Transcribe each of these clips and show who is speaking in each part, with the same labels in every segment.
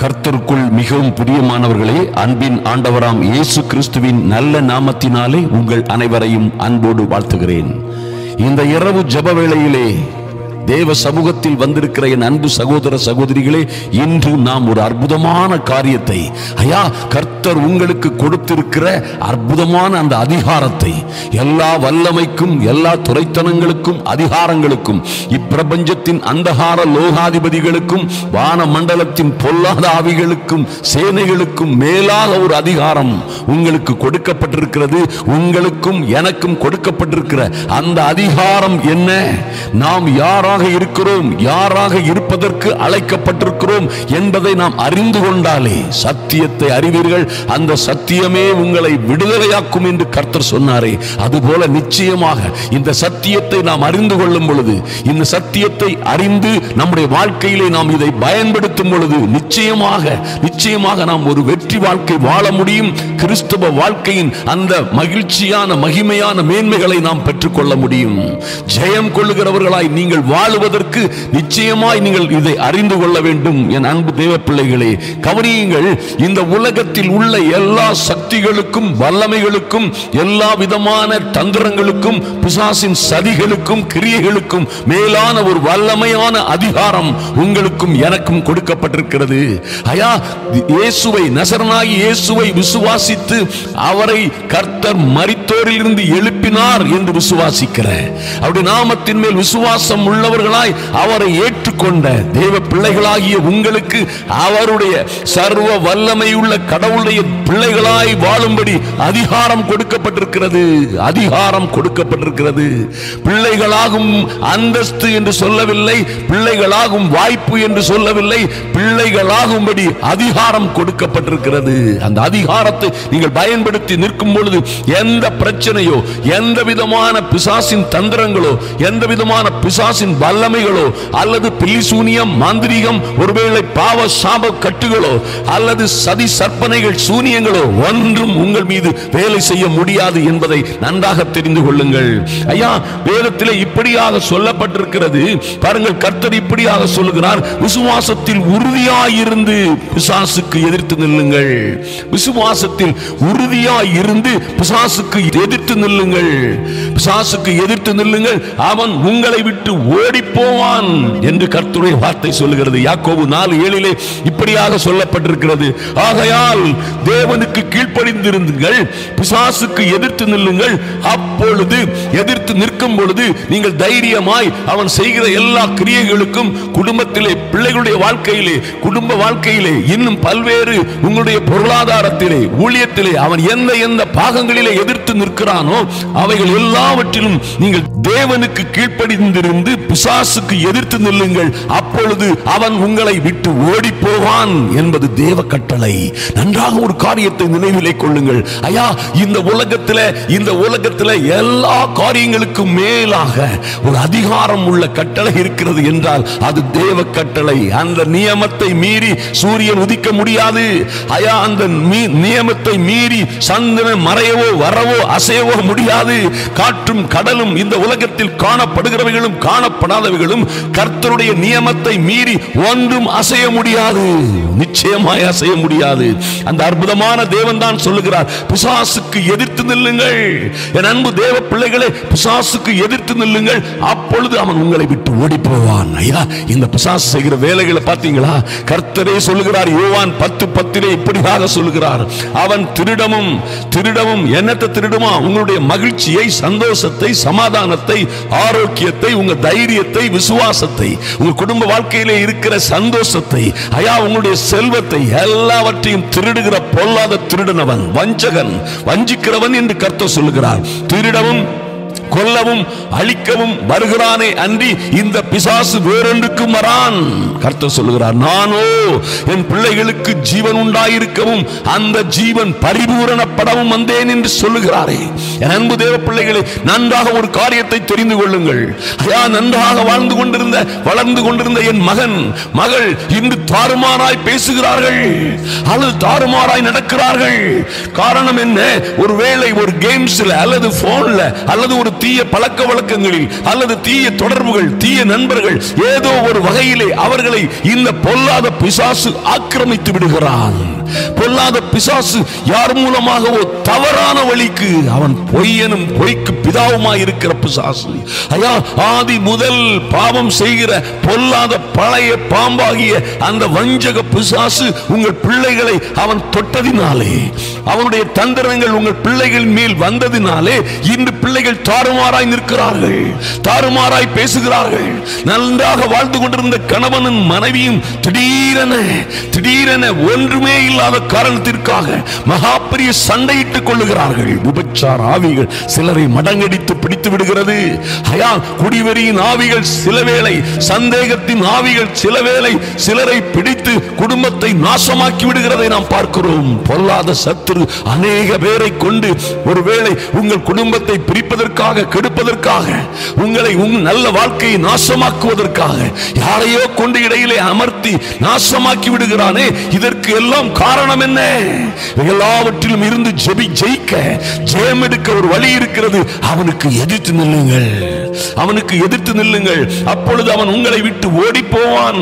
Speaker 1: கர்த்தருக்குள் மிகவும் பிரியமானவர்களே, அன்பின் ஆண்டவராம் இயேசு கிறிஸ்துவின் நல்ல நாமத்தினாலே உங்கள் அனைவரையும் அன்போடு வாழ்த்துகிறேன். இந்த இரவு ஜெப வேளையிலே தேவ சமூகத்தில் வந்திருக்கிற என் அன்பு சகோதர சகோதரிகளே, இன்று நாம் ஒரு அற்புதமான காரியத்தை, கர்த்தர் உங்களுக்கு கொடுத்திருக்கிற அற்புதமான அந்த அதிகாரத்தை, எல்லா வல்லமைக்கும் எல்லா துரைத்தனங்களுக்கும் அதிகாரங்களுக்கும் இப்பிரபஞ்சத்தின் அந்தகார லோகாதிபதிகளுக்கும் வான மண்டலத்தின் பொல்லாத ஆவிகளுக்கும் சேனைகளுக்கும் மேலாக ஒரு அதிகாரம் உங்களுக்கு கொடுக்கப்பட்டிருக்கிறது. உங்களுக்கும் எனக்கும் கொடுக்கப்பட்டிருக்கிற அந்த அதிகாரம் என்ன? நாம் யாராக இருக்கிறோம், யாராக இருப்பதற்கு அழைக்கப்பட்டிருக்கிறோம் என்பதை நாம் அறிந்து கொண்டாலே சத்தியத்தை அறிவீர்கள், அந்த சத்தியமே உங்களை விடுதலையாக்கும் என்று கர்த்தர் சொன்னாரே, அதுபோல நிச்சயமாக இந்த சத்தியத்தை நாம் அறிந்து கொள்ளும் பொழுது, இந்த சத்தியத்தை அறிந்து நம்முடைய வாழ்க்கையிலே நாம் இதை பயன்படுத்தும் பொழுது நிச்சயமாக நாம் ஒரு வெற்றி வாழ்க்கை வாழ முடியும். கிறிஸ்தவ வாழ்க்கையின் அந்த மகிழ்ச்சியான மகிமையான மேன்மைகளை நாம் பெற்றுக்கொள்ள முடியும். ஜெயம் கொள்ளுகிறவர்களாய் நீங்கள் வாழுவதற்கு நிச்சயமாய் நீங்கள் இதை அறிந்து கொள்ள வேண்டும். என் அன்பு தேவ பிள்ளைகளே, கவனியுங்கள். இந்த உலகத்தில் உள்ள எல்லா சக்திகளுக்கும் வல்லமைகளுக்கும் எல்லா விதமான தந்திரங்களுக்கும் பிசாசின் சதிகளுக்கும் கிரியைகளுக்கும் மேலான ஒரு வல்லமையான அதிகாரம் உங்களுக்கும் எனக்கும் கொடுக்கப்பட்டிருக்கிறது. இயேசுவை, நசரனாகிய இயேசுவை விசுவாசித்து அவரை கர்த்தர் மரித்தோரில் இருந்து எழுப்பினார் என்று விசுவாசிக்கிற, அவருடைய நாமத்தின் மேல் விசுவாசம் உள்ளவர்களாய் அவரை ஏற்றுக்கொண்ட தேவ பிள்ளைகளாகிய உங்களுக்கு அவருடைய சர்வ வல்லமையுள்ள கடவுளுடைய பிள்ளைகளாய் வாழும்படி அதிகாரம் கொடுக்கப்பட்டிருக்கிறது. அதிகாரம் கொடுக்கப்பட்டிருக்கிறது. பிள்ளைகளாகும் அந்தஸ்து என்று சொல்லவில்லை, பிள்ளைகளாகும் வாய்ப்பு என்று சொல்லவில்லை, பிள்ளைகளாகும்படி அதிகாரம் கொடுக்கப்பட்டிருக்கிறது. அந்த அதிகாரத்தை நீங்கள் பயன்படுத்தி நிற்கும் பொழுது எந்த பிரச்சனையோ, எந்த விதமான பிசாசின் தந்திரங்களோ, எந்த விதமான பிசாசின் வல்லமைகளோ, அல்லது பில்லிசூனியம், மாந்திரீகம், ஒருவேளை பாவ சாப கட்டுகளோ, அல்லது சதி சற்பனைகள், சூனியங்களோ ஒன்றும் உங்கள் மீது வேலை செய்ய முடியாது என்பதை நன்றாக தெரிந்து கொள்ளுங்கள். வேதத்திலே இப்படியாக சொல்லப்பட்டிருக்கிறது. பாருங்கள், கர்த்தர் இப்படியாக சொல்லுகிறார், விசுவாசத்தில் உறுதியாயிருந்து பிசாசுக்கு எதிர்த்து நில்லுங்கள். விசுவாசத்தில் உறுதியாயிருந்து பிசாசுக்கு எதிர்த்து நில்லுங்கள். பிசாசுக்கு எதிர்த்து நில்லுங்கள், அவன் உங்களை விட்டு ஓடி போவான் என்று கர்த்தருடைய வார்த்தை சொல்லுகிறது. யாக்கோபு 4:7 இப்படியாக சொல்லப்பட்டிருக்கிறது. ஆகையால் தேவனுக்கு கீழ்ப்படிந்திருங்கள், பிசாசுக்கு எதிர்த்து நில்லுங்கள். அப்பொழுது எதிர்த்து நிற்கும் பொழுது நீங்கள் தைரியமாய் அவன் செய்கிற எல்லா கிரியைகளுக்கும், குடும்பத்திலே, பிள்ளைகளுடைய வாழ்க்கையிலே, குடும்ப வாழ்க்கையிலே, இன்னும் பல்வேறு உங்களுடைய பொருளாதாரத்திலே, ஊழியத்திலே அவன் எந்த பாகங்களிலே எதிர்த்து நிற்கிறானோ அவைகள் எல்லாவற்றிலும் நீங்கள் தேவனுக்கு கீழ்ப்படிந்திருந்து பிசாசுக்கு எதிர்த்து நில்லுங்கள். அப்பொழுது அவன் உங்களை விட்டு ஓடி போவான் என்பது தேவ கட்டளை. நன்றாக ஒரு காரியத்தை நினைவிலே கொள்ளுங்கள். இந்த உலகத்தில் எல்லா காரியங்களுக்கும் மேலாக ஒரு அதிகாரம் உள்ள கட்டளை இருக்கிறது என்றால் அது தேவ கட்டளை. அந்த நியமத்தை மீறி சூரியன் உதிக்க முடியாது. அந்த நியமத்தை மீறி சந்திரன் மறையவோ வரவோ அசையவோ முடியாது. காற்றும் கடலும் இந்த உலகத்தில் காணப்படுகிறவைகளும் காணப்படாதவைகளும் கர்த்தருடைய நியமத்தை மீறி ஒன்றும் அசைய முடியாது. நிச்சயமாய் அசைய முடியாது. அந்த அற்புதமான தேவன் தான் சொல்லுகிறார், பிசாசுக்கு எதிர்த்து நில்லுங்கள். என் அன்பு தேவ பிள்ளைகளே, பிசாசுக்கு எதிர்த்து நில்லுங்கள், அப்பொழுது அவன் உங்களை விட்டு ஓடி போவான். இந்த பிசாசு செய்கிற வேலைகளை பார்த்தீங்களா? கர்த்தரே சொல்லுகிறார், யோவான் 10:10 இப்படியாக சொல்லுகிறார், அவன் திருடவும் என்னத்தை திருடுமா? உங்களுடைய மகிழ்ச்சியை, சந்தோஷத்தை, சமாதானத்தை, ஆரோக்கியத்தை, உங்க தைரியத்தை, விசுவாசத்தை, உங்க குடும்ப வாழ்க்கையிலே இருக்கிற சந்தோஷத்தை, உங்களுடைய செல்வத்தை எல்லாவற்றையும் திருடுகிற பொல்லாத திருடனவன், வஞ்சகன், வஞ்சிக்கிறவன் என்று கர்த்தர் சொல்லுகிறார். திருடவும் கொல்லவும் அழிக்கவும் வருகிறானே அன்றி இந்த பிசாசு வேறொன்றுக்கும் வரான். கர்த்தர் சொல்லுகிறார், நானோ என் பிள்ளைகளுக்கு ஜீவன் உண்டாயிருக்கவும் அந்த ஜீவன் பரிபூரணப்பட ரட்சிக்கப்படவும் வந்தேன் என்று சொல்லுகிறாரே. என் அன்பு தேவ பிள்ளைகளே, நன்றாக ஒரு காரியத்தை தெரிந்து கொள்ளுங்கள். ஐயா, நன்றாக வளர்ந்து கொண்டிருந்த என் மகன் மகள் இன்று தாறுமாறாய் பேசுகிறார்கள் அல்லது தாறுமாறாய் நடக்கிறார்கள். காரணம் என்ன? ஒருவேளை ஒரு கேம்ஸ்ல அல்லது போன்ல அல்லது ஒரு தீய பழக்க வழக்கங்களில் அல்லது தீய தொடர்புகள், தீய நண்பர்கள், ஏதோ ஒரு வகையிலே அவர்களை இந்த பொல்லாத பிசாசு ஆக்கிரமித்து விடுகிறான். பொல்லாத பிசாசு யார் மூலமாகவோ தவறான வழிக்கு, அவன் பொய்யனும் பொய்க்கு பிதாவுமாய் இருக்கிற பிசாசு. ஐயா, ஆதி முதல் பாவம் செய்கிற பொல்லாத பழைய பாம்பாகிய அந்த வஞ்சக பிசாசு உங்கள் பிள்ளைகளை அவன் தொட்டதினாலே, அவனுடைய தந்திரங்கள் உங்கள் பிள்ளைகள் மேல் வந்ததினாலே இன்று பிள்ளைகள் தாறுமாறாய் நிற்கிறார்கள், தாறுமாறாய் பேசுகிறார்கள். நன்றாக வாழ்ந்து கொண்டிருந்த கணவனும் மனைவியும் திடீரென ஒன்றுமே இல்லாத காரணத்திற்காக மகாபெரிய சண்டையிட்டுக் கொள்ளுகிறார்கள். விபச்சார ஆவிகள் சிலரை மடங்கடித்து பிடித்து விடுகிறது. ஐயா, குடிவெறியின் ஆவிகள் சிலவேளை, சந்தேகத்தின் ஆவிகள் சிலவேளை சிலரை பிடித்து குடும்பத்தை நாசமாக்கி விடுகிறதை நாம் பார்க்கிறோம். பொல்லாத சத்துரு அநேக பேரை கொண்டு ஒருவேளை உங்கள் குடும்பத்தை பிரிப்பதற்காக, கெடுப்பதற்காக, உங்களை நல்ல வாழ்க்கையை நாசமாக்குவதற்காக யாரையோ கொண்டு இடையிலே அமர்த்தி நாசமாக்கி விடுகிறானே. இதற்கு எல்லாம் காரணம் என்ன? எல்லாவற்றிலும் இருந்து ஜெயிக்க, ஜெயம் எடுக்க ஒரு வழி இருக்கிறது. அவனுக்கு எதிர்த்து நில்லுங்கள், அவனுக்கு எதிர்த்து நில்லுங்கள். அப்பொழுது அவன் உங்களை விட்டு ஓடி போவான்.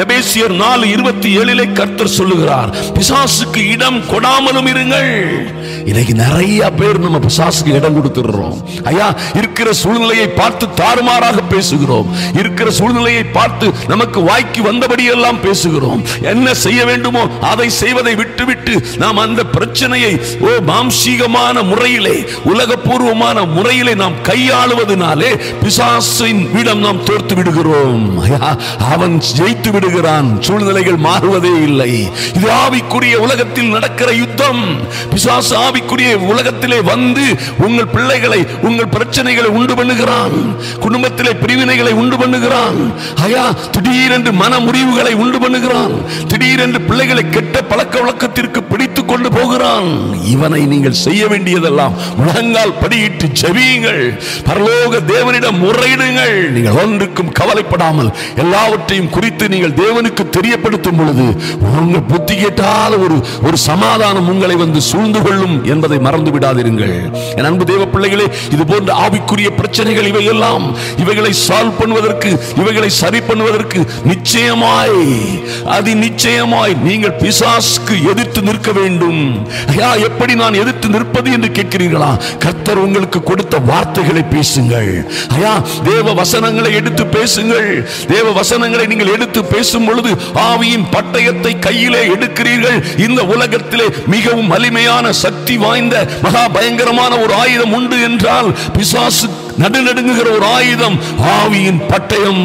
Speaker 1: எபேசியர் 4:27 கர்த்தர் சொல்லுகிறார், பிசாசுக்கு இடம் கொடாமலும் இருங்கள். இன்னைக்கு நிறைய பேர் நம்ம பிசாசுக்கு இடம் கொடுத்துடுறோம். ஐயா, இருக்கிற சூழ்நிலையை பார்த்து தாறுமாறாக பேசுகிறோம். இருக்கிற சூழ்நிலையை பார்த்து நமக்கு வாய்க்கு வந்தபடி எல்லாம் பேசுகிறோம். என்ன செய்ய வேண்டுமோ அதை செய்வதை விட்டுவிட்டு நாம் அந்த பிரச்சனையை மாம்சீகமான முறையிலே, உலகபூர்வமான முறையிலே நாம் கையாளுவதனாலே பிசாசின் இடம் நாம் தோர்த்து விடுகிறோம். அவன் ஜெயித்து விடுகிறான். சூழ்நிலைகள் மாறுவதே இல்லை. இது ஆவிக்குரிய உலகத்தில் நடக்கிற யுத்தம். பிசாசு ஆவிக்குரிய உலகத்திலே வந்து உங்கள் பிள்ளைகளை, உங்கள் பிரச்சனைகளை உண்டு பண்ணுகிறான். குடும்பத்திலே பிரிவினைகளை உண்டு பண்ணுகிறான். ஐயா, திடீரென்று மன முறிவுகளை உண்டு பண்ணுகிறான். திடீரென்று பிள்ளைகளை கெட்ட பழக்க வழக்கத்திற்கு பிடித்துக் கொண்டு போகிறான். இவனை நீங்கள் செய்ய வேண்டியதெல்லாம் முழங்கால் படியிட்டு ஜெபியுங்கள், பரலோக தேவனிடம் முறையிடுங்கள். நீங்கள் ஒன்றுக்கும் கவலைப்படாமல் எல்லாவற்றையும் குறித்து நீங்கள் தேவனுக்கு தெரியப்படுத்தும் பொழுது உங்கள் புத்தி கேட்டாத ஒரு சமாதானம் உங்களை வந்து சூழ்ந்து கொள்ளும் என்பதை மறந்து விடாதிருங்கள். என் அன்பு தேவ பிள்ளைகளே, இது போன்ற ஆவிக்குரிய பிரச்சனைகள் இவைகளை சால்வ் பண்ணுவதற்கு, இவைகளை சரி பண்ணுவதற்கு நிச்சயமாய் நீங்கள் பிசாசுக்கு எதிர்த்து நிற்க வேண்டும். ஐயா, எப்படி நான் எதிர்த்து நிற்பது என்று கேட்கிறீர்களா? கர்த்தர் உங்களுக்கு கொடுத்த வார்த்தைகளை பேசுங்கள். ஐயா, தேவ வசனங்களை எடுத்து பேசுங்கள். தேவ வசனங்களை நீங்கள் எடுத்து பேசும் பொழுது ஆவியின் பட்டயத்தை கையிலே எடுக்கிறீர்கள். இந்த உலகத்திலே மிகவும் வலிமையான சக்தி வாய்ந்த மகா பயங்கரமான ஒரு ஆயுதம் உண்டு என்றால் பிசாசு நடுநடுங்குகிற ஒரு ஆயுதம் ஆவியின் பட்டயம்,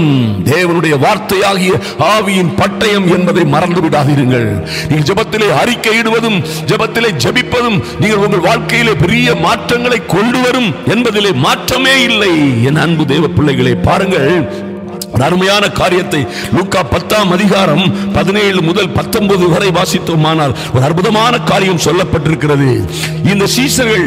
Speaker 1: தேவனுடைய வார்த்தையாகிய ஆவியின் பட்டயம் என்பதை மறந்து விடாதீர்கள். நீங்கள் ஜெபத்திலே அறிக்கையிடுவதும், ஜெபத்திலே ஜெபிப்பதும் நீங்கள் உங்கள் வாழ்க்கையிலே பெரிய மாற்றங்களை கொண்டு வரும் என்பதிலே மாற்றமே இல்லை. என் அன்பு தேவ பிள்ளைகளே, பாருங்கள், ஒரு அருமையான காரியத்தை லூக்கா 10ஆம் அதிகாரம் 17 முதல் 19 வரை வாசித்தோமானால் ஒரு அற்புதமான காரியம் சொல்லப்பட்டிருக்கிறது. இந்த சீஷர்கள்,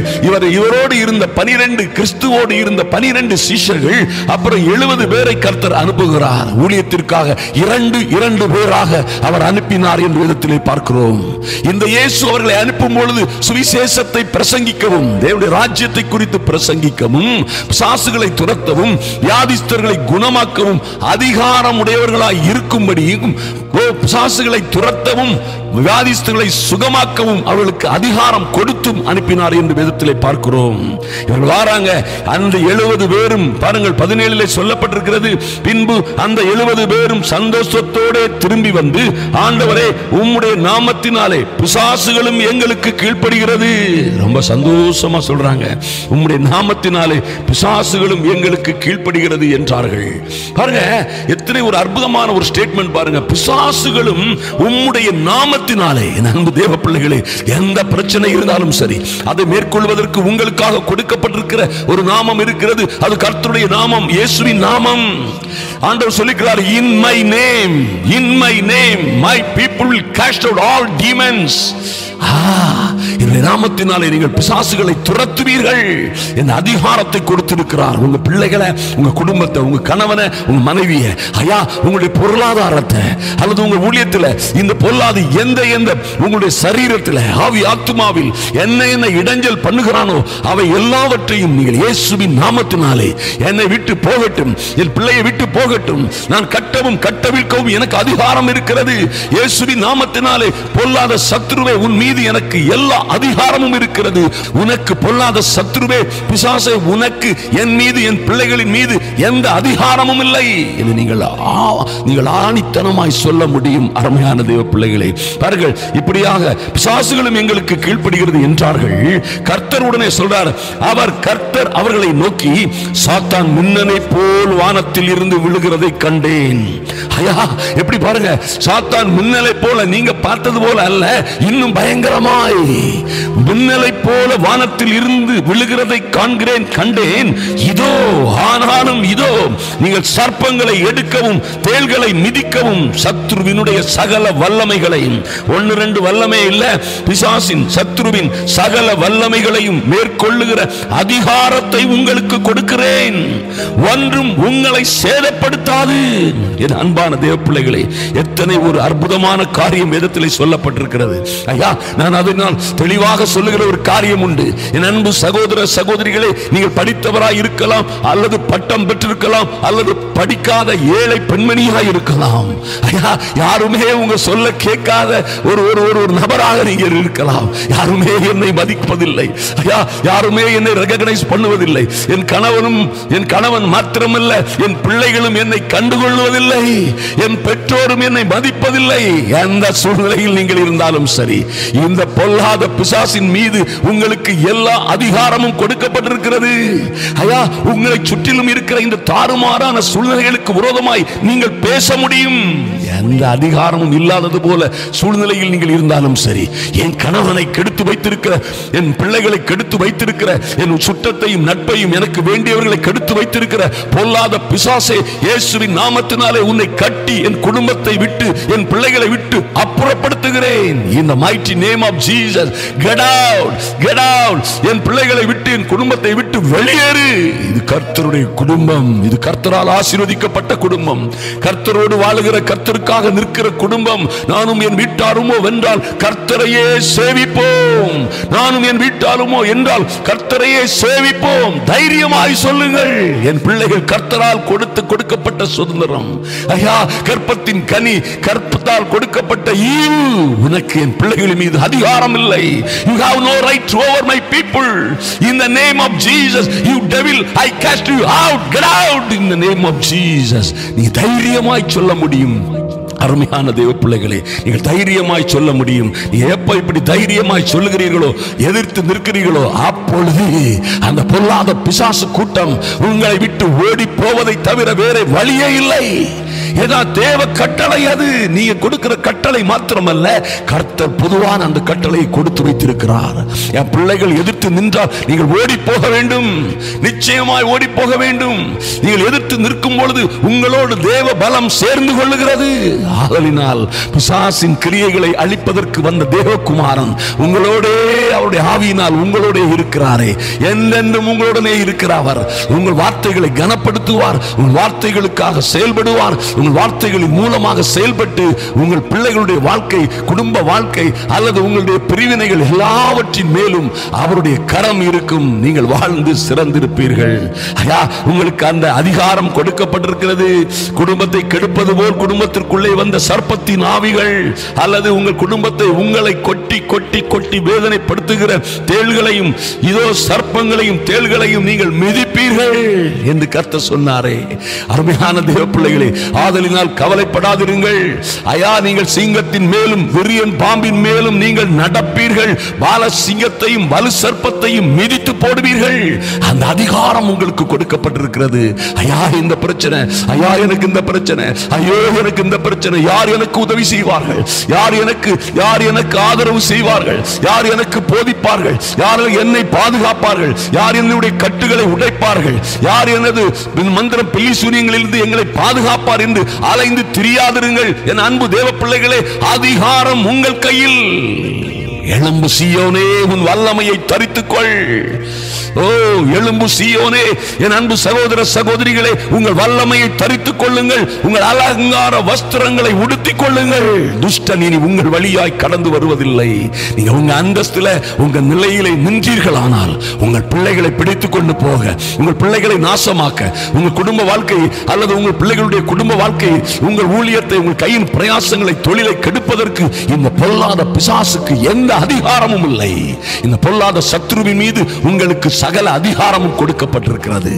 Speaker 1: இவரோடு இருந்த 12, கிறிஸ்துவோடு இருந்த 12 சீஷர்கள், அப்புறம் 70 பேரை கர்த்தர் அனுப்புகிறார். ஊழியத்திற்காக 2 பேராக அவர் அனுப்பினார் என்று வேதத்திலே பார்க்கிறோம். இந்த இயேசு அவர்களை அனுப்பும் பொழுது சுவிசேஷத்தை பிரசங்கிக்கவும், தேவனுடைய ராஜ்யத்தை குறித்து பிரசங்கிக்கவும், பிசாசுகளை துரத்தவும், வியாதிஸ்தர்களை குணமாக்கவும், அதிகாரம் உடையவர்களாய் இருக்கும்படியும், பிசாசுகளை துரத்தவும், வியாதிஸ்தர்களை சுகமாக்கவும் அவர்களுக்கு அதிகாரம் கொடுத்தும் அனுப்பினார் என்று வேதத்திலே பார்க்கிறோம். இவர்கள் வராங்க. அந்த 70 பேரும் பாருங்கள், 17 சொல்லப்பட்டிருக்கிறது, பின்பு அந்த 70 பேரும் சந்தோஷத்தோடு திரும்பி வந்து, ஆண்டவரே, உம்முடைய நாமத்தினாலே பிசாசுகளும் எங்களுக்கு கீழ்ப்படுகிறது. ரொம்ப சந்தோஷமா சொல்றாங்க, உம்முடைய நாமத்தினாலே பிசாசுகளும் எங்களுக்கு கீழ்ப்படுகிறது என்றார்கள். பாருங்க, எத்தனை ஒரு அற்புதமான ஒரு ஸ்டேட்மெண்ட் பாருங்க. பிசாசுகளும் உம்முடைய நாமத்தினாலே. அன்பு தேவ பிள்ளைகளே, எந்த பிரச்சனை இருந்தாலும் சரி, அதை மேற்கொள்வதற்கு உங்களுக்காக கொடுக்கப்பட்டிருக்கிற ஒரு நாமம் இருக்கிறது. அது கர்த்தருடைய நாமம், இயேசுவின் நாமம். ஆண்டவர் சொல்லுகிறார், in my name my people will cast out all demons. என்னுடைய நாமத்தினாலே நீங்கள் பிசாசுகளை துரத்துவீர்கள் என்ற அதிகாரத்தை கொடுத்திருக்கிறார். உங்க பிள்ளைகளை, உங்க குடும்பத்தை, உங்க கணவனை, உங்க மனைவியை, ஐயா உங்களுடைய பொருளாதாரத்தை அல்லது உங்க ஊழியத்தில் இந்த பொல்லாது எந்த உங்களுடைய சரீரத்தில் ஆவி ஆத்துமாவில் என்ன இடைஞ்சல் பண்ணுகிறானோ அவை எல்லாவற்றையும் நீங்கள் இயேசுவின் நாமத்தினாலே என்னை விட்டு போகட்டும், என் பிள்ளையை விட்டு போகட்டும். நான் கட்டவும் கட்டவிழ்க்கவும் எனக்கு அதிகாரம் இருக்கிறது. இயேசுவின் நாமத்தினாலே பொல்லாத சத்துருவே உன் மீது எனக்கு எல்லா அதிகாரமும் இருக்கிறது. உனக்கு பொல்லாத சத்துருவே பிசாசே, உனக்கு என் மீது என் பிள்ளைகளின் மீது எந்த அதிகாரமும் இல்லை என்று நீங்கள் ஆணித்தனமாய் சொல்ல முடியும். அருமையான தேவ பிள்ளைகளை பாருங்கள், இப்படியாக பிசாசுகளும் எங்களுக்கு கீழ்ப்படுகிறது என்றார்கள். கர்த்தர் உடனே சொல்றார், கர்த்தர் அவர்களை நோக்கி, சாத்தான் மின்னலை போல் வானத்தில் இருந்து விழுகிறதை கண்டேன். ஐயா எப்படி பாருங்க, சாத்தான் மின்னலை போல நீங்க பார்த்தது போல அல்ல, இன்னும் பயங்கரமாய் மின்னலை போல வானத்தில் இருந்து விழுகிறதை காண்கிறேன், கண்டேன். இதோ ஆனாலும் இதோ நீங்கள் சர்ப்பங்களை எடுக்கவும் தேள்களை மிதிக்கவும் சத்துருவினுடைய சகல வல்லமைகளையும், ஒன்னு ரெண்டு வல்லமை இல்ல, பிசாசின் சத்துருவின் சகல வல்லமைகளையும் மேற்கொள்ளுகிற அதிகாரத்தை உங்களுக்கு கொடுக்கிறேன், ஒன்றும் உங்களை சேதப்படுத்தாது. என் அன்பான தேவ பிள்ளைகளே, எத்தனை ஒரு அற்புதமான காரியம் வேதத்திலே சொல்லப்பட்டிருக்கிறது. ஐயா நான் அதனால் தெளிவாக சொல்லுகிற ஒரு காரியம் உண்டு. என் அன்பு சகோதர சகோதரிகளே, நீங்கள் படித்தவராய் இருக்கலாம், அல்லது பட்டம் பெற்றிருக்கலாம், அல்லது படிக்காத ஏழை பெண்மணியாய் இருக்கலாம். ஐயா யாருமே உங்க சொல்ல கேட்காத ஒரு நபராக நீங்கள் இருக்கலாம். யாருமே என்னை மதிப்பதில்லை. ஐயா யாருமே என்னை ரெகக்னைஸ் பண்ணுவதில்லை. என் கணவன் மாத்திரமல்ல, என் பிள்ளைகளும் என்னை கண்டுகொள்வதில்லை, என் பெற்றோரும் என்னை மதிப்பதில்லை. எந்த சூழ்நிலையில் நீங்கள் இருந்தாலும் சரி, இந்த பொல்லாத பிசாசின் மீது உங்களுக்கு எல்லா அதிகாரமும் கொடுக்கப்பட்டிருக்கிறது. ஐயா உங்களை சுற்றிலும் இருக்கிற இந்த தாறுமாறான சூழ்நிலைகளுக்கு விரோதமாய் நீங்கள் பேச முடியும். எந்த அதிகாரமும் இல்லாதது போல சூழ்நிலையில் நீங்கள் இருந்தாலும் சரி, என் கணவனை கெடுத்து வைத்திருக்கிற, என் பிள்ளைகளை கெடுத்து வைத்திருக்கிற, என் சுற்றத்தையும் நட்பையும் எனக்கு வேண்டியவர்களை கெடுத்து வைத்திருக்கிற பொல்லாத பிசாசே, இயேசுவின் நாமத்தினாலே உன்னை கட்டி என் குடும்பத்தை விட்டு என் பிள்ளைகளை விட்டு அப்புறப்படுத்துகிறேன். In the mighty name of Jesus, get out, get out. என் பிள்ளைகளை விட்டு என் குடும்பத்தை விட்டு வெளியேறு. இது கர்த்தருடைய குடும்பம், இது கர்த்தரால் ஆசீர்வதிக்கப்பட்ட குடும்பம், கர்த்தரோடு வாழுகிற, கர்த்தருக்காக நிற்கிற குடும்பம். நானும் என் வீட்டாருமோ வென்றால் கர்த்தரையே சேவிப்போம், நானும் என் வீட்டாருமோ என்றால் கர்த்தரையே சேவிப்போம். தைரியமாய் சொல்லுங்கள், என் பிள்ளைகள் கர்த்தரால் கொடுக்கப்பட்ட சுதந்திரம். ஐயா கற்பத்தின் கனி, கற்பத்தால் கொடுக்கப்பட்ட ஈவு. உனக்கு என் பிள்ளைகளின் மீது அதிகாரம் இல்லை. You have no right over my people. In the name of Jesus, you devil, I cast you out. Get out in the name of Jesus. நீ தைரியமாய் சொல்ல முடியும். அருமையான தேவ பிள்ளைகளே, நீங்கள் தைரியமாய் சொல்ல முடியும். எப்ப இப்படி தைரியமாய் சொல்லுகிறீர்களோ, எதிர்த்து நிற்கிறீர்களோ, அப்பொழுது அந்த பொல்லாத பிசாசு கூட்டம் உங்களை விட்டு ஓடி போவதை தவிர வேற வழியே இல்லை. ஏதா தேவ கட்டளை, அது நீங்க கொடுக்கிற கட்டளை மாத்திரமல்ல, கர்த்தர் பொதுவான அந்த கட்டளையை கொடுத்து வைத்திருக்கிறார். என் பிள்ளைகள் எதிர்த்து நின்றால் நீங்கள் ஓடி போக வேண்டும், நிச்சயமாய் ஓடி போக வேண்டும். நீங்கள் எதிர்த்து நிற்கும் பொழுது உங்களோடு தேவ பலம் சேர்ந்து கொள்ளுகிறது. ஆதலினால் பிசாசின் கிரியைகளை அழிப்பதற்கு வந்த தேவகுமாரன் உங்களோடே, அவருடைய ஆவியினால் உங்களோடே இருக்கிறாரே, என்றென்றும் உங்களுடனே இருக்கிறவர். உங்கள் வார்த்தைகளை கனப்படுத்துவார், உங்கள் வார்த்தைகளுக்காக செயல்படுவார். உங்கள் வார்த்தைகளின் மூலமாக செயல்பட்டு உங்கள் பிள்ளைகளுடைய வாழ்க்கை, குடும்ப வாழ்க்கை அல்லது உங்களுடைய பிரிவினைகள் எல்லாவற்றின் மேலும் அவருடைய கரம் இருக்கும். நீங்கள் வாழ்ந்து சிறந்திருப்பீர்கள். ஐயா உங்களுக்கு அந்த அதிகாரம் கொடுக்கப்பட்டிருக்கிறது. குடும்பத்தை கெடுப்பது போல் குடும்பத்திற்குள்ளே வந்த சர்ப்பத்தின் ஆவிகள் அல்லது உங்கள் குடும்பத்தை உங்களை கொட்டி கொட்டி கொட்டி வேதனைப்படுத்துகிற தேள்களையும், இதோ சர்ப்பங்களையும் தேள்களையும் நீங்கள் மிதிப்பீர்கள் என்று கர்த்தர் சொன்னாரே. அருமையான தேவ பிள்ளைகளே, ஆதலினால் கவலைப்படாதிருங்கள். ஐயா நீங்கள் சிங்கத்தின் மேலும் விரியன் பாம்பின் மேலும் நீங்கள் நடப்பீர்கள், பால சிங்கத்தையும் வலு சர்ப்பத்தையும் மிதித்து போடுவீர்கள். அந்த அதிகாரம் உங்களுக்கு கொடுக்கப்பட்டிருக்கிறது. ஐயா இந்த பிரச்சனை, ஐயா எனக்கு இந்த பிரச்சனை, ஐயோ எனக்கு இந்த பிரச்சனை, யார் எனக்கு உதவி செய்வார்கள், யார் எனக்கு ஆதரவு செய்வார்கள், யார் எனக்கு போதிப்பார்கள், யார் என்னை பாதுகாப்பார்கள், யார் என்னுடைய கட்டுகளை உடைப்பார்கள், யார் எனது மந்திரம் பில்லி சூனியங்களிலிருந்து எங்களை பாதுகாப்பார் என்று அலைந்து திரியாதிருங்கள். என் அன்பு தேவ பிள்ளைகளே, அதிகாரம் உங்கள் கையில். எழும்பு சீயோனே, உன் வல்லமையை தரித்துக்கொள். ஓ எழும்பு சீயோனே, என் அன்பு சகோதர சகோதரிகளே, உங்கள் வல்லமையை தரித்துக் கொள்ளுங்கள். உங்கள் அலங்கார வஸ்திரங்களை உடுத்திக் கொள்ளுங்கள். துஷ்டன் இனி உங்கள் வழியாய் கடந்து வருவதில்லை. நீங்க உங்க அந்தஸ்துல உங்க நிலையிலே நின்றீர்களானால் உங்கள் பிள்ளைகளை பிடித்துக் கொண்டு போக, உங்கள் பிள்ளைகளை நாசமாக்க, உங்கள் குடும்ப வாழ்க்கை அல்லது உங்கள் பிள்ளைகளுடைய குடும்ப வாழ்க்கை, உங்கள் ஊழியத்தை, உங்கள் கையின் பிரயாசங்களை, தொழிலை கெடுப்பதற்கு இந்த பொல்லாத பிசாசுக்கு எந்த அதிகாரமும் இல்லை. இந்த பொல்லாத சத்ருவின் மீது உங்களுக்கு சகல அதிகாரமும் கொடுக்கப்பட்டிருக்கிறது.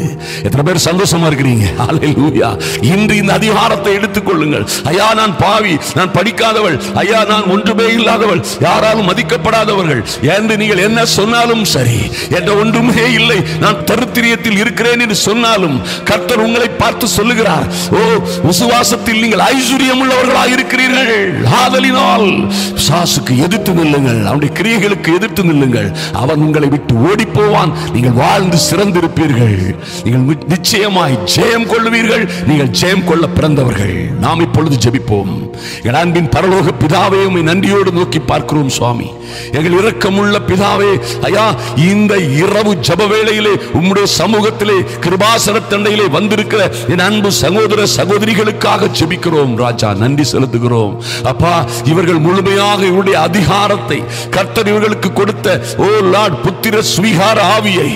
Speaker 1: எத்தனை பேர் சந்தோஷமா இருக்கிறீங்க? ஹல்லேலூயா. இன்று இந்த அதிகாரத்தை எடுத்துக் கொள்ளுங்கள். ஐயா நான் பாவி, நான் படிக்காதவள், ஐயா நான் ஒன்றுமே இல்லாதவள், யாராலும் மதிக்கப்படாதவர்கள் என்று நீங்கள் என்ன சொன்னாலும் சரி, என்ற ஒன்றுமே இல்லை, நான் தரித்திரியத்தில் இருக்கிறேன் என்று சொன்னாலும் கர்த்தர் உங்களை பார்த்து சொல்லுகிறார், ஓ விசுவாசத்தில் நீங்கள் ஐஸ்வர்யம் உள்ளவர்களாக இருக்கிறீர்கள். ஆதலினால் பிசாசுக்கு எதிர்த்து நில்லுங்கள், அவனுடைய கிரியைகளுக்கு எதிர்த்து நில்லுங்கள். அவன் உங்களை விட்டு ஓடி போவான். நீங்கள் வாழ்ந்து சிறந்திருப்பீர்கள். நீங்கள் நிச்சயமாய் ஜெயம் கொள்ளுவீர்கள். நீங்கள் ஜெயம் கொள்ள பிறந்தவர்கள். நாம் இப்பொழுது ஜெபிப்போம். எங்கள் அன்பின் பரலோக பிதாவே, உம்மை நன்றியோடு நோக்கி பார்க்கிறோம் சுவாமி. எங்கள் இரக்கமுள்ள பிதாவே, ஐயா இந்த இரவு ஜெப வேளையிலே உம்முடைய சமூகத்திலே கிருபாசன தண்டையிலே வந்திருக்கிற என் அன்பு சகோதர சகோதரிகளுக்காக ஜெபிக்கிறோம் ராஜா. நன்றி செலுத்துகிறோம் அப்பா. இவர்கள் முழுமையாக இவருடைய அதிகாரத்தை கர்த்தர் இவர்களுக்கு கொடுத்த ஓ லார்ட் புத்திர சுவிகார ஆவியை,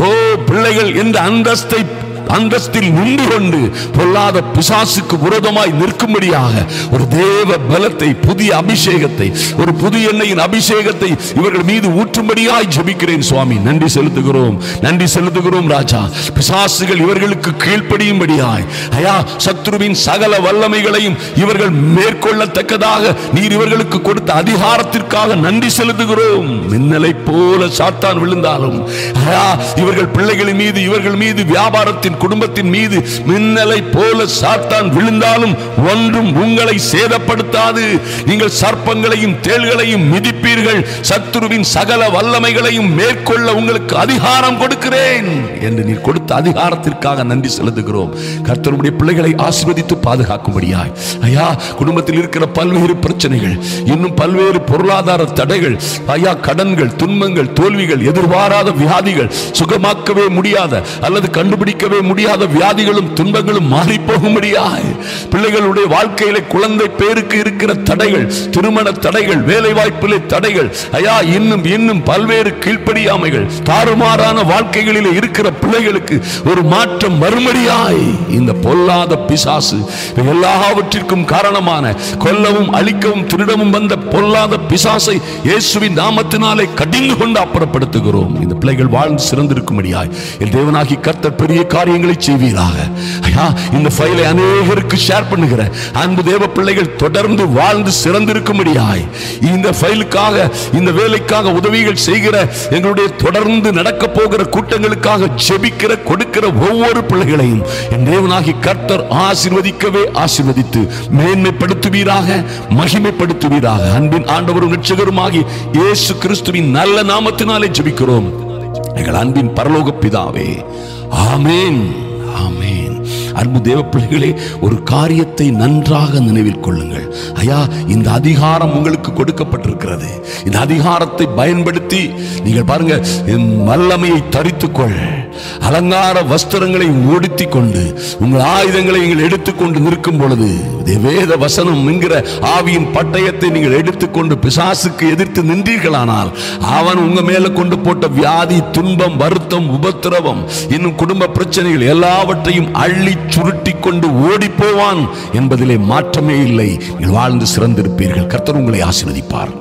Speaker 1: ஓ பிள்ளைகள் என்ற அந்தஸ்தில் நின்று கொண்டு பொல்லாத பிசாசுக்கு விரோதமாய் நிற்கும்படியாக ஒரு தேவ பலத்தை, புதிய அபிஷேகத்தை, ஒரு புதிய எண்ணெயின் அபிஷேகத்தை இவர்கள் மீது ஊற்றும்படியாய் ஜெபிக்கிறேன் சுவாமி. நன்றி செலுத்துகிறோம், நன்றி செலுத்துகிறோம் ராஜா. பிசாசுகள் இவர்களுக்கு கீழ்ப்படியும்படியாய் ஐயா சத்ருவின் சகல வல்லமைகளையும் இவர்கள் மேற்கொள்ளத்தக்கதாக நீர் இவர்களுக்கு கொடுத்த அதிகாரத்திற்காக நன்றி செலுத்துகிறோம். மின்னலை போல சாத்தான் விழுந்தாலும் ஐயா இவர்கள் பிள்ளைகளின் மீது, இவர்கள் மீது, வியாபாரத்தின் குடும்பத்தின் மீது மின்னலை போல சாத்தான் விழுந்தாலும் ஒன்றும் உங்களை சேதப்படுத்தாது. நீங்கள் சர்ப்பங்களையும் தேள்களையும் மிதிப்பீர்கள். சத்துருவின் சகல வல்லமைகளையும் மேற்கொள்ள உங்களுக்கு அதிகாரம் கொடுக்கிறேன் என்று நீர் கொடுத்த அதிகாரத்திற்காக நன்றி செலுத்துகிறோம். கர்த்தருடைய பிள்ளைகளை ஆசீர்வதித்து பாதுகாக்கும்படியாய் ஐயா குடும்பத்தில் இருக்கிற பல்வேறு பிரச்சனைகள், இன்னும் பல்வேறு பொருளாதார தடைகள், ஐயா கடன்கள், துன்பங்கள், தோல்விகள், எதிர்பாராத வியாதிகள், சுகமாக்கவே முடியாத அல்லது கண்டுபிடிக்கவே முடியாத வியாதிகளும் துன்பங்களும் மாறி போகும்படியாய் பிள்ளைகளுடைய வாழ்க்கையில குழந்தை பேருக்கு இருக்கிற தடைகள், திருமண தடைகள், வேலை வாய்ப்பிலே தடைகள், ஐயா இன்னும் இன்னும் பல்வேறு கீழ்ப்படியாமைகள், தாறுமாறான வாழ்க்கைகளில் இருக்கிற பிள்ளைகளுக்கு ஒரு மாற்றம் வரும்படியாய் இந்த பொல்லாத பிசாசு எல்லாவற்றிற்கும் காரணமான கொல்லவும் அழிக்கவும் திருடவும் வந்த பொல்லாத பிசாசை இயேசுவின் நாமத்தினாலே கடிந்து கொண்டு அப்புறப்படுத்துகிறோம். இந்த பிள்ளைகள் வாழ்ந்து சிறந்திருக்கும்படியாய் என் தேவனாகி கர்த்தர் பெரிய காரியங்களை செய்வீராக. ஐயா இந்த ஃபைலை அநேகருக்கு ஷேர் பண்ணுகிற அன்பு தேவ பிள்ளைகள் தொடர்ந்து வாழ்ந்து சிறந்திருக்கும்படியாய் இந்த ஃபைலுக்காக, இந்த வேலைக்காக உதவிகள் செய்கிற எங்களுடைய தொடர்ந்து நடக்க போகிற கூட்டங்களுக்காக ஜெபிக்கிற கொடுக்கிற ஒவ்வொரு பிள்ளைகளையும் என் தேவனாகி கர்த்தர் ஆசீர்வதிக்கவே ஆசீர்வதித்து மேன்மைப்படுத்துவீராக, மகிமைப்படுத்துவீராக. அன்பின் ஆண்டவரும் இரட்சகருமாகி இயேசு கிறிஸ்துவின் நல்ல நாமத்தினாலே ஜெபிக்கிறோம் எங்கள் அன்பின் பரலோக பிதாவே. ஆமென், ஆமென். அன்பு தேவ பிள்ளைகளே, ஒரு காரியத்தை நன்றாக நினைவில் கொள்ளுங்கள். ஐயா இந்த அதிகாரம் உங்களுக்கு கொடுக்கப்பட்டிருக்கிறது. இந்த அதிகாரத்தை பயன்படுத்தி நீங்கள் பாருங்க, வல்லமையை தரித்துக்கொள், அலங்கார வஸ்திரங்களை உடுத்தி கொண்டு உங்கள் ஆயுதங்களை நீங்கள் எடுத்துக்கொண்டு நிற்கும் பொழுது வேத வசனம் என்கிற ஆவியின் பட்டயத்தை நீங்கள் எடுத்துக்கொண்டு பிசாசுக்கு எதிர்த்து நின்றீர்களானால் அவன் உங்க மேல கொண்டு போட்ட வியாதி, துன்பம், வருத்தம், உபத்திரவம், இன்னும் குடும்ப பிரச்சனைகள் எல்லாவற்றையும் அள்ளி சுருட்டி கொண்டு ஓடி போவான் என்பதிலே மாற்றமே இல்லை. நீங்கள் வாழ்ந்து சிறந்திருப்பீர்கள். கர்த்தர் உங்களை ஆசீர்வதிப்பார்.